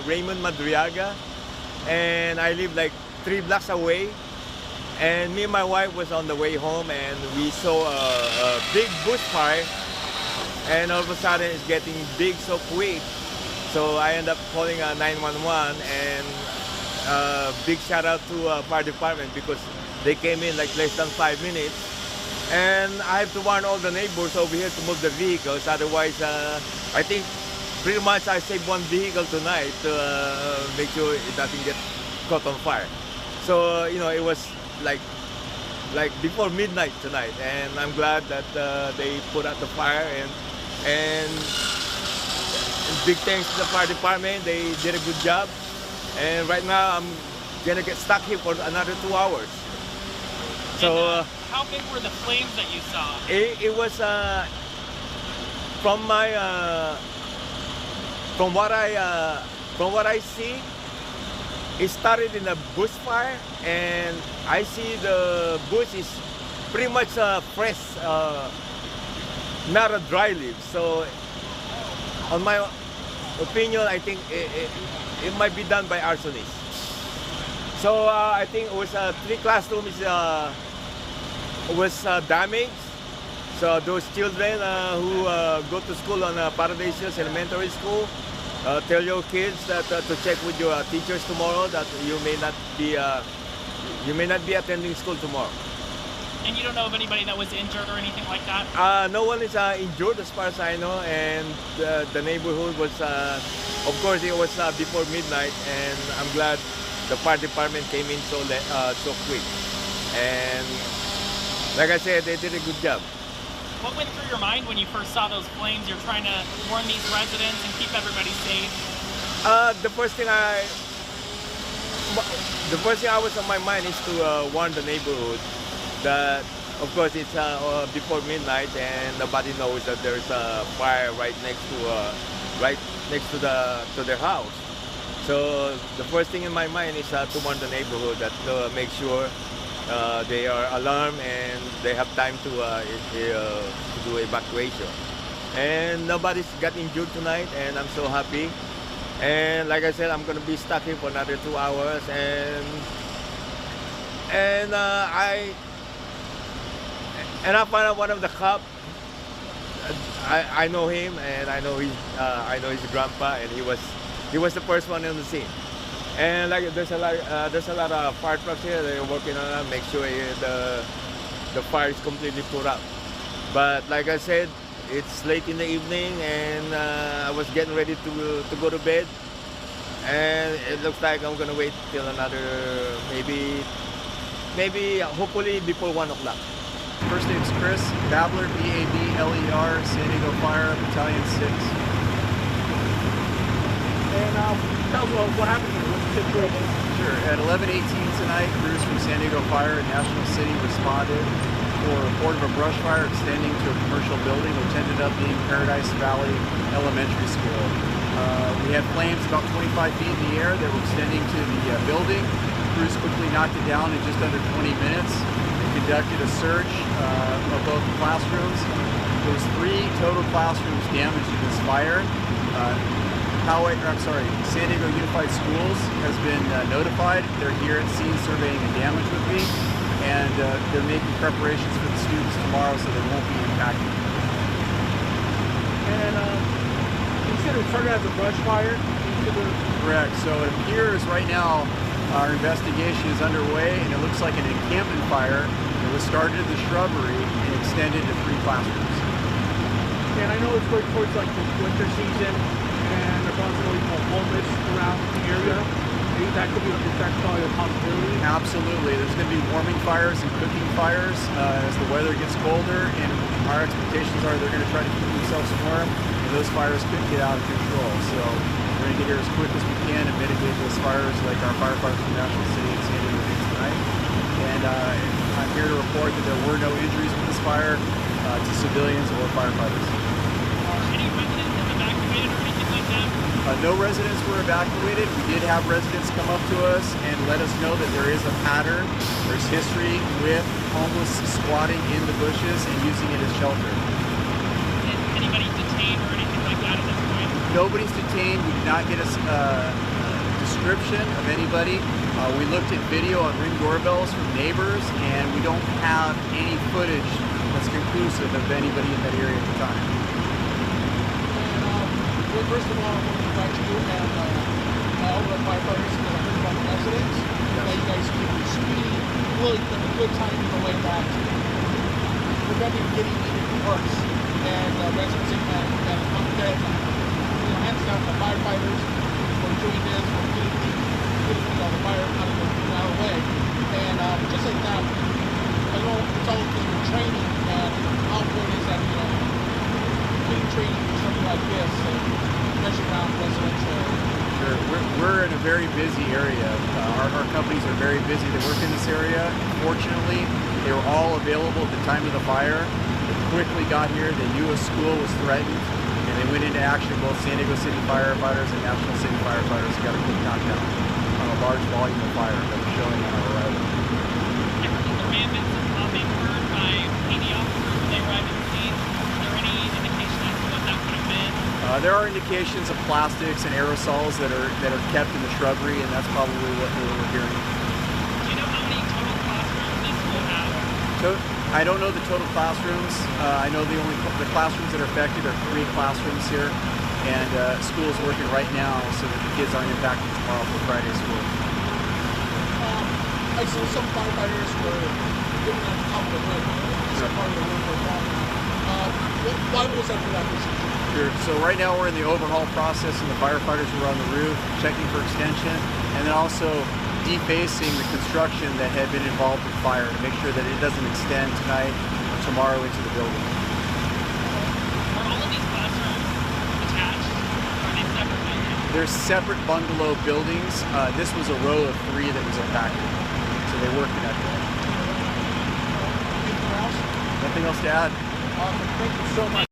Raymond Madriaga, and I live like 3 blocks away. And me and my wife was on the way home, and we saw a big bush fire, and all of a sudden it's getting big so quick. So I end up calling 911, and big shout out to fire department because they came in like less than 5 minutes. And I have to warn all the neighbors over here to move the vehicles. Otherwise, I think pretty much I saved 1 vehicle tonight to make sure it doesn't get caught on fire. So you know, it was like before midnight tonight, and I'm glad that they put out the fire, and big thanks to the fire department. They did a good job, and right now I'm gonna get stuck here for another 2 hours. So how big were the flames that you saw? It was from what I see. It started in a bush fire, and I see the bush is pretty much fresh, not a dry leaf. So, on my opinion, I think it might be done by arsonists. So I think it was 3 classrooms was damaged. So those children who go to school on Paradise Hills Elementary School, tell your kids that to check with your teachers tomorrow that you may not be attending school tomorrow. And you don't know of anybody that was injured or anything like that? No one is injured as far as I know, and the neighborhood was, of course, it was before midnight, and I'm glad the fire department came in so quick. And like I said, they did a good job. What went through your mind when you first saw those flames? You're trying to warn these residents and keep everybody safe. The first thing I was on my mind is to warn the neighborhood that, of course, it's before midnight and nobody knows that there's a fire right next to their house. So the first thing in my mind is to warn the neighborhood that to make sure they are alarmed and they have time to do evacuation. And nobody's got injured tonight, and I'm so happy. And like I said, I'm gonna be stuck here for another 2 hours, and I found out one of the cops. I know him, and I know his grandpa, and he was the first one on the scene. And like there's a lot of fire trucks here. They're working on it, make sure the fire is completely put out. But like I said, it's late in the evening, and I was getting ready to go to bed. And it looks like I'm gonna wait till another maybe hopefully before 1 o'clock. First name's Chris, Babler, B-A-B-L-E-R, San Diego Fire, Battalion 6. And tell us what happened here. What's the situation? Sure. At 11:18 tonight, crews from San Diego Fire in National City responded for a report of a brush fire extending to a commercial building, which ended up being Paradise Valley Elementary School. We had flames about 25 feet in the air that were extending to the building. Crews quickly knocked it down in just under 20 minutes. They conducted a search of both classrooms. There's 3 total classrooms damaged in this fire. San Diego Unified Schools has been notified. They're here at scene surveying the damage with me, and they're making preparations for the students tomorrow so they won't be impacted. And you said it started as a brush fire? Correct. So it appears right now our investigation is underway, and it looks like an encampment fire that was started in the shrubbery and extended to 3 classrooms. And I know it's going towards like the winter season, and there's also homeless around the area. Maybe that could be probably a possibility. Absolutely. There's going to be warming fires and cooking fires as the weather gets colder, and our expectations are they're going to try to keep themselves warm, and those fires could get out of control. So we're going to get here as quick as we can and mitigate those fires like our firefighters from National City and San Diego did tonight. And I'm here to report that there were no injuries with this fire to civilians or firefighters. Any residents evacuated or anything like that? No residents were evacuated. We did have residents come up to us and let us know that there is a pattern. There's history with homeless squatting in the bushes and using it as shelter. Is anybody detained or anything like that at this point? Nobody's detained. We did not get a description of anybody. We looked at video on Ring doorbells from neighbors, and we don't have any footage that's conclusive of anybody in that area at the time. Well, first of all, I want to invite you and all the firefighters and the residents that you guys keep your speed, really put a good time on the way back, preventing getting even worse. And residents and hands down to the firefighters for doing this, for getting the fire out of the way. And just like that, I know it's all in training, and how important is that, getting training for something like this, and especially around residential. Sure. We're in a very busy area. Our companies are very busy that work in this area. Fortunately, they were all available at the time of the fire. They quickly got here. They knew a school was threatened, and they went into action. Both San Diego City firefighters and National City firefighters got a quick knockdown on a large volume of fire that was showing on our arrival. The rampants of being heard by PD officers when they arrived at the scene. Is there any indication as to what that could have been? There are indications of plastics and aerosols that are kept in the shrubbery, and that's probably what we were hearing. Do you know how many total classrooms this will have? I don't know the total classrooms. I know the classrooms that are affected are 3 classrooms here, and school is working right now so that the kids aren't impacted tomorrow for Friday school. I saw some firefighters were giving them out the hood. Some part of the room were gone. Why was that for that procedure? Sure. So right now we're in the overhaul process, and the firefighters were on the roof checking for extension, and then also defacing the construction that had been involved with fire to make sure that it doesn't extend tonight or tomorrow into the building. Are all of these classrooms attached? Or are they separate buildings? They're separate bungalow buildings. This was a row of 3 that was impacted, so they were connected. Anything else? Nothing else to add. Awesome. Thank you so much.